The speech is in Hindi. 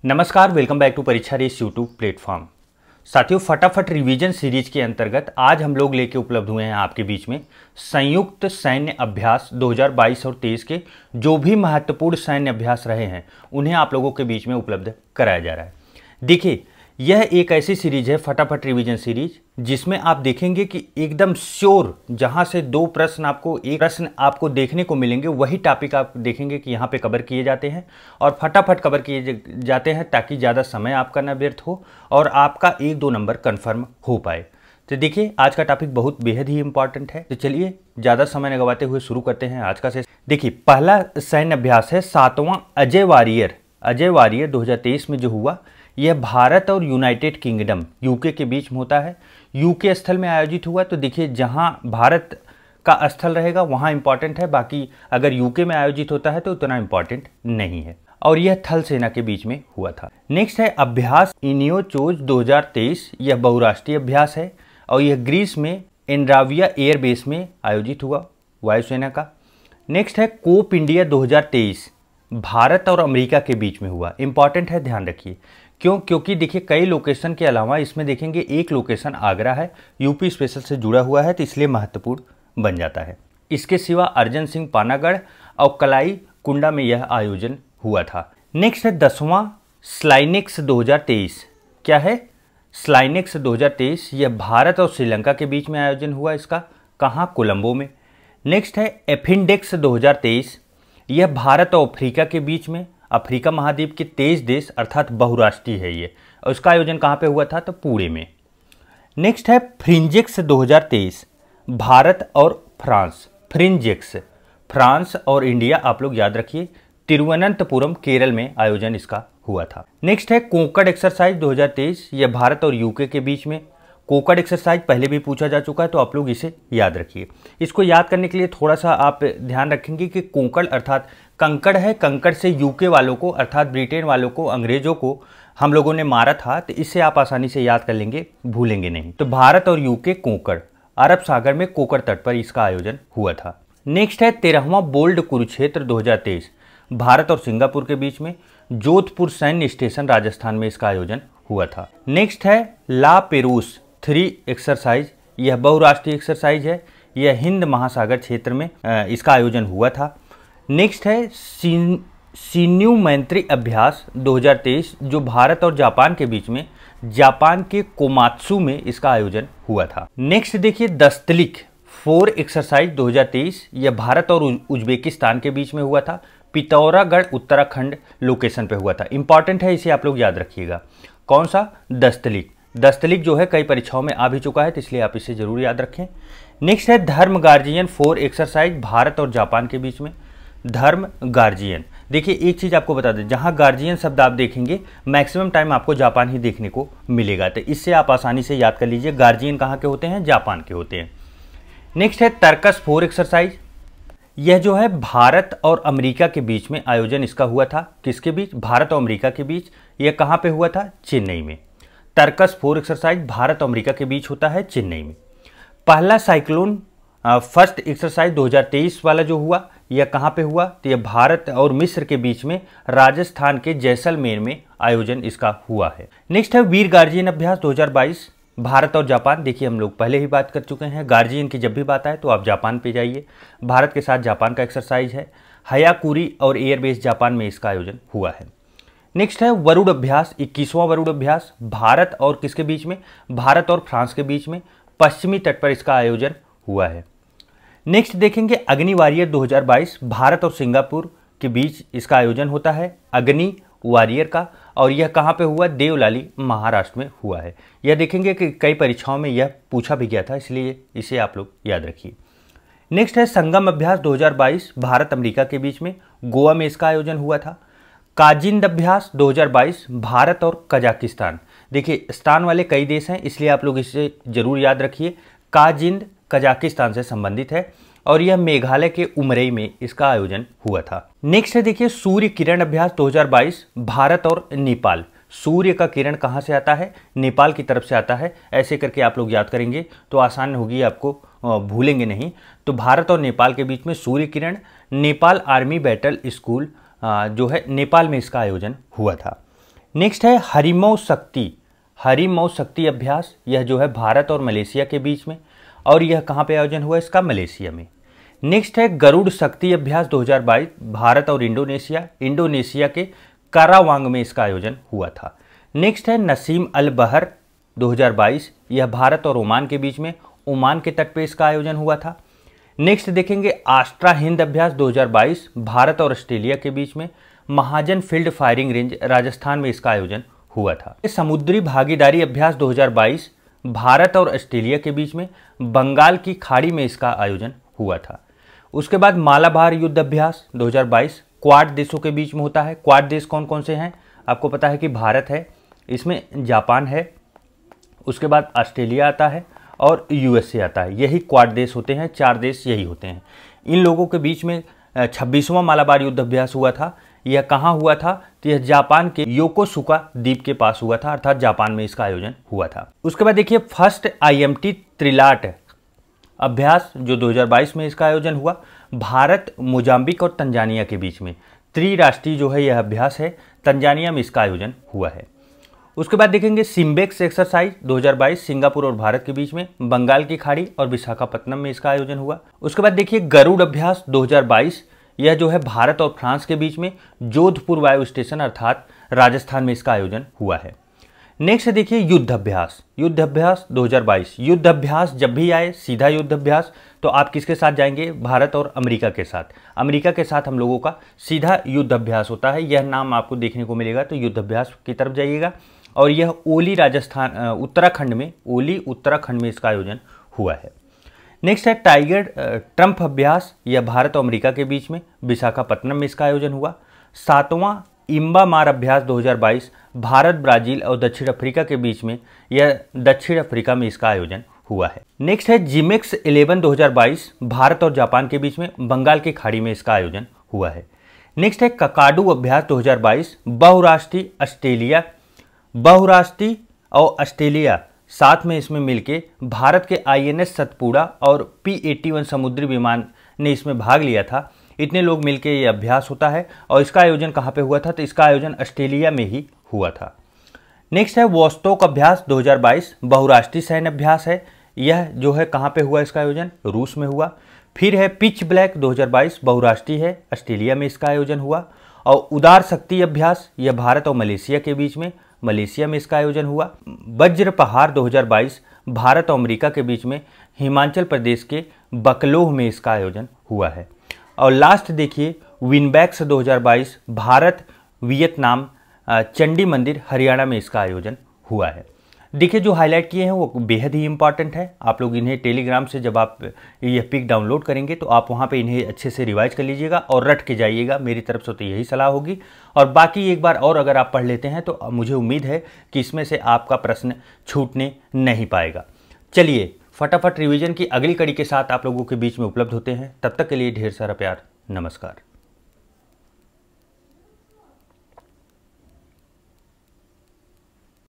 नमस्कार, वेलकम बैक टू परीक्षा रेस यूट्यूब प्लेटफॉर्म। साथियों, फटाफट रिवीजन सीरीज के अंतर्गत आज हम लोग लेके उपलब्ध हुए हैं आपके बीच में संयुक्त सैन्य अभ्यास 2022 और 23 के जो भी महत्वपूर्ण सैन्य अभ्यास रहे हैं उन्हें आप लोगों के बीच में उपलब्ध कराया जा रहा है। देखिए, यह एक ऐसी सीरीज है फटाफट रिवीजन सीरीज जिसमें आप देखेंगे कि एकदम श्योर जहां से एक प्रश्न आपको देखने को मिलेंगे वही टॉपिक आप देखेंगे कि यहाँ पे कवर किए जाते हैं और फटाफट कवर किए जाते हैं ताकि ज़्यादा समय आपका ना व्यर्थ हो और आपका 1-2 नंबर कन्फर्म हो पाए। तो देखिए, आज का टॉपिक बहुत बेहद ही इंपॉर्टेंट है। तो चलिए ज़्यादा समय न गवाते हुए शुरू करते हैं आज का सेशन। देखिए, पहला सैन्य अभ्यास है 7वां अजय वारियर 2023 में जो हुआ, यह भारत और यूनाइटेड किंगडम यूके के बीच में होता है। यूके स्थल में आयोजित हुआ। तो देखिए, जहां भारत का स्थल रहेगा वहां इंपॉर्टेंट है, बाकी अगर यूके में आयोजित होता है तो उतना इंपॉर्टेंट नहीं है। और यह थल सेना के बीच में हुआ था। नेक्स्ट है अभ्यास इनियोचोज 2023। यह बहुराष्ट्रीय अभ्यास है और यह ग्रीस में एंड्राविया एयरबेस में आयोजित हुआ, वायुसेना का। नेक्स्ट है कोप इंडिया 2023, भारत और अमेरिका के बीच में हुआ। इंपॉर्टेंट है, ध्यान रखिए। क्योंकि देखिए, कई लोकेशन के अलावा इसमें देखेंगे एक लोकेशन आगरा है, यूपी स्पेशल से जुड़ा हुआ है, तो इसलिए महत्वपूर्ण बन जाता है। इसके सिवा अर्जन सिंह पानागढ़ और कलाई कुंडा में यह आयोजन हुआ था। नेक्स्ट है 10वां स्लाइनेक्स 2023। क्या है स्लाइनेक्स 2023? यह भारत और श्रीलंका के बीच में आयोजन हुआ। इसका कहाँ? कोलंबो में। नेक्स्ट है एफिंडेक्स 2023। यह भारत और अफ्रीका के बीच में, अफ्रीका महाद्वीप के 23 देश अर्थात बहुराष्ट्रीय है ये, और इसका आयोजन कहाँ पे हुआ था? तो पुणे में। नेक्स्ट है फ्रिंजेक्स 2023, भारत और फ्रांस। फ्रिंजेक्स फ्रांस और इंडिया, आप लोग याद रखिए, तिरुवनंतपुरम केरल में आयोजन इसका हुआ था। नेक्स्ट है कोंकण एक्सरसाइज 2023। यह भारत और यूके के बीच में। कोंकण एक्सरसाइज पहले भी पूछा जा चुका है, तो आप लोग इसे याद रखिए। इसको याद करने के लिए थोड़ा सा आप ध्यान रखेंगे कि कोंकण अर्थात कंकड़ है। कंकड़ से यूके वालों को अर्थात ब्रिटेन वालों को, अंग्रेजों को हम लोगों ने मारा था, तो इससे आप आसानी से याद कर लेंगे, भूलेंगे नहीं। तो भारत और यूके कोंकण, अरब सागर में कोंकण तट पर इसका आयोजन हुआ था। नेक्स्ट है 13वां बोल्ड कुरुक्षेत्र 2023, भारत और सिंगापुर के बीच में। जोधपुर सैन्य स्टेशन राजस्थान में इसका आयोजन हुआ था। नेक्स्ट है ला पेरूस 3 एक्सरसाइज। यह बहुराष्ट्रीय एक्सरसाइज है। यह हिंद महासागर क्षेत्र में इसका आयोजन हुआ था। नेक्स्ट है सिन्यू मैत्री अभ्यास 2023, जो भारत और जापान के बीच में, जापान के कोमात्सु में इसका आयोजन हुआ था। नेक्स्ट देखिए दस्तलिक 4 एक्सरसाइज 2023। यह भारत और उज्बेकिस्तान के बीच में हुआ था। पिथौरागढ़ उत्तराखंड लोकेशन पे हुआ था। इंपॉर्टेंट है, इसे आप लोग याद रखिएगा। कौन सा? दस्तलिक जो है कई परीक्षाओं में आ भी चुका है, तो इसलिए आप इसे जरूर याद रखें। नेक्स्ट है धर्म गार्जियन 4 एक्सरसाइज, भारत और जापान के बीच में। धर्म गार्जियन, देखिए एक चीज़ आपको बता दें, जहां गार्जियन शब्द आप देखेंगे मैक्सिमम टाइम आपको जापान ही देखने को मिलेगा, तो इससे आप आसानी से याद कर लीजिए गार्जियन कहाँ के होते हैं? जापान के होते हैं। नेक्स्ट है तर्कस 4 एक्सरसाइज। यह जो है भारत और अमेरिका के बीच में आयोजन इसका हुआ था। किसके बीच? भारत और अमेरिका के बीच। यह कहाँ पे हुआ था? चेन्नई में। तर्कस 4 एक्सरसाइज भारत और अमेरिका के बीच होता है, चेन्नई में। पहला साइक्लोन फर्स्ट एक्सरसाइज 2023 वाला जो हुआ, यह कहाँ पे हुआ? तो यह भारत और मिस्र के बीच में, राजस्थान के जैसलमेर में आयोजन इसका हुआ है। नेक्स्ट है वीर गार्जियन अभ्यास 2022, भारत और जापान। देखिए, हम लोग पहले ही बात कर चुके हैं, गार्जियन की जब भी बात आए तो आप जापान पे जाइए। भारत के साथ जापान का एक्सरसाइज है। हयाकुरी और एयरबेस जापान में इसका आयोजन हुआ है। नेक्स्ट है वरुण अभ्यास 21वां वरुण अभ्यास, भारत और किसके बीच में? भारत और फ्रांस के बीच में। पश्चिमी तट पर इसका आयोजन हुआ है। नेक्स्ट देखेंगे अग्नि वॉरियर 2022, भारत और सिंगापुर के बीच इसका आयोजन होता है, अग्नि वॉरियर का। और यह कहाँ पे हुआ? देवलाली महाराष्ट्र में हुआ है। यह देखेंगे कि कई परीक्षाओं में यह पूछा भी गया था, इसलिए इसे आप लोग याद रखिए। नेक्स्ट है संगम अभ्यास 2022, भारत अमेरिका के बीच में, गोवा में इसका आयोजन हुआ था। काजिंद अभ्यास 2022, भारत और कजाकिस्तान। देखिए, स्थान वाले कई देश हैं, इसलिए आप लोग इसे जरूर याद रखिए। काजिंद कजाकिस्तान से संबंधित है और यह मेघालय के उमरई में इसका आयोजन हुआ था। नेक्स्ट है देखिए सूर्य किरण अभ्यास 2022, भारत और नेपाल। सूर्य का किरण कहाँ से आता है? नेपाल की तरफ से आता है। ऐसे करके आप लोग याद करेंगे तो आसान होगी, आपको भूलेंगे नहीं। तो भारत और नेपाल के बीच में Surya Kiran, Nepal army battle school जो है नेपाल में इसका आयोजन हुआ था। नेक्स्ट है हरिमौ शक्ति। हरिमौ शक्ति अभ्यास, यह जो है भारत और मलेशिया के बीच में, और यह कहाँ पे आयोजन हुआ, इसका मलेशिया में। नेक्स्ट है गरुड़ शक्ति अभ्यास 2022, भारत और इंडोनेशिया, इंडोनेशिया के कारावांग में इसका आयोजन हुआ था। नेक्स्ट है नसीम अल बहर 2022, यह भारत और ओमान के बीच में, ओमान के तट पे इसका आयोजन हुआ था। नेक्स्ट देखेंगे आस्ट्रा हिंद अभ्यास 2022, भारत और ऑस्ट्रेलिया के बीच में, महाजन फील्ड फायरिंग रेंज राजस्थान में इसका आयोजन हुआ था। समुद्री भागीदारी अभ्यास 2022, भारत और ऑस्ट्रेलिया के बीच में, बंगाल की खाड़ी में इसका आयोजन हुआ था। उसके बाद मालाबार युद्ध अभ्यास 2022, क्वाड देशों के बीच में होता है। क्वाड देश कौन कौन से हैं, आपको पता है कि भारत है, इसमें जापान है, उसके बाद ऑस्ट्रेलिया आता है और यूएसए आता है। यही क्वाड देश होते हैं, 4 देश यही होते हैं। इन लोगों के बीच में 26वां मालाबार युद्ध अभ्यास हुआ था। यह कहाँ हुआ था, तो यह जापान के योकोसुका द्वीप के पास हुआ था, अर्थात जापान में इसका आयोजन हुआ था। उसके बाद देखिए फर्स्ट IMT त्रिलाट अभ्यास जो 2022 में इसका आयोजन हुआ, भारत, मोजाम्बिक और तंजानिया के बीच में त्रिराष्ट्रीय जो है यह अभ्यास है, तंजानिया में इसका आयोजन हुआ है। उसके बाद देखेंगे सिम्बेक्स एक्सरसाइज 2022, सिंगापुर और भारत के बीच में, बंगाल की खाड़ी और विशाखापत्तनम में इसका आयोजन हुआ। उसके बाद देखिए गरुड़ अभ्यास 2022, यह जो है भारत और फ्रांस के बीच में, जोधपुर वायु स्टेशन अर्थात राजस्थान में इसका आयोजन हुआ है। नेक्स्ट देखिए युद्ध अभ्यास 2022। युद्ध अभ्यास जब भी आए सीधा युद्ध अभ्यास, तो आप किसके साथ जाएंगे, भारत और अमेरिका के साथ। अमेरिका के साथ हम लोगों का सीधा युद्ध अभ्यास होता है, यह नाम आपको देखने को मिलेगा, तो युद्ध अभ्यास की तरफ जाइएगा। और यह ओली राजस्थान उत्तराखंड में, ओली उत्तराखंड में इसका आयोजन हुआ है। नेक्स्ट है टाइगर ट्रंप अभ्यास, यह भारत और अमेरिका के बीच में, विशाखापत्तनम में इसका आयोजन हुआ। 7वां इम्बा मार अभ्यास 2022, भारत, ब्राजील और दक्षिण अफ्रीका के बीच में, यह दक्षिण अफ्रीका में इसका आयोजन हुआ है। नेक्स्ट है जिमेक्स 11 2022, भारत और जापान के बीच में, बंगाल की खाड़ी में इसका आयोजन हुआ है। नेक्स्ट है ककाडू अभ्यास 2022, बहुराष्ट्रीय और ऑस्ट्रेलिया साथ में इसमें मिलके, भारत के INS सतपुड़ा और P-81 समुद्री विमान ने इसमें भाग लिया था। इतने लोग मिलके ये अभ्यास होता है, और इसका आयोजन कहाँ पे हुआ था, तो इसका आयोजन ऑस्ट्रेलिया में ही हुआ था। नेक्स्ट है वोस्टोक अभ्यास 2022, बहुराष्ट्रीय सैन्य अभ्यास है, यह जो है कहाँ पे हुआ, इसका आयोजन रूस में हुआ। फिर है पिच ब्लैक 2022, बहुराष्ट्रीय है, ऑस्ट्रेलिया में इसका आयोजन हुआ। और उदार शक्ति अभ्यास, यह भारत और मलेशिया के बीच में, मलेशिया में इसका आयोजन हुआ। वज्र पहाड़ 2022, भारत और अमेरिका के बीच में, हिमाचल प्रदेश के बकलोह में इसका आयोजन हुआ है। और लास्ट देखिए विनबैक्स 2022, भारत, वियतनाम, चंडी मंदिर, हरियाणा में इसका आयोजन हुआ है। देखिए जो हाईलाइट किए हैं वो बेहद ही इंपॉर्टेंट है। आप लोग इन्हें टेलीग्राम से जब आप यह पिक डाउनलोड करेंगे तो आप वहाँ पे इन्हें अच्छे से रिवाइज कर लीजिएगा और रट के जाइएगा। मेरी तरफ से तो यही सलाह होगी। और बाकी एक बार और अगर आप पढ़ लेते हैं तो मुझे उम्मीद है कि इसमें से आपका प्रश्न छूटने नहीं पाएगा। चलिए फटाफट रिवीजन की अगली कड़ी के साथ आप लोगों के बीच में उपलब्ध होते हैं। तब तक के लिए ढेर सारा प्यार, नमस्कार।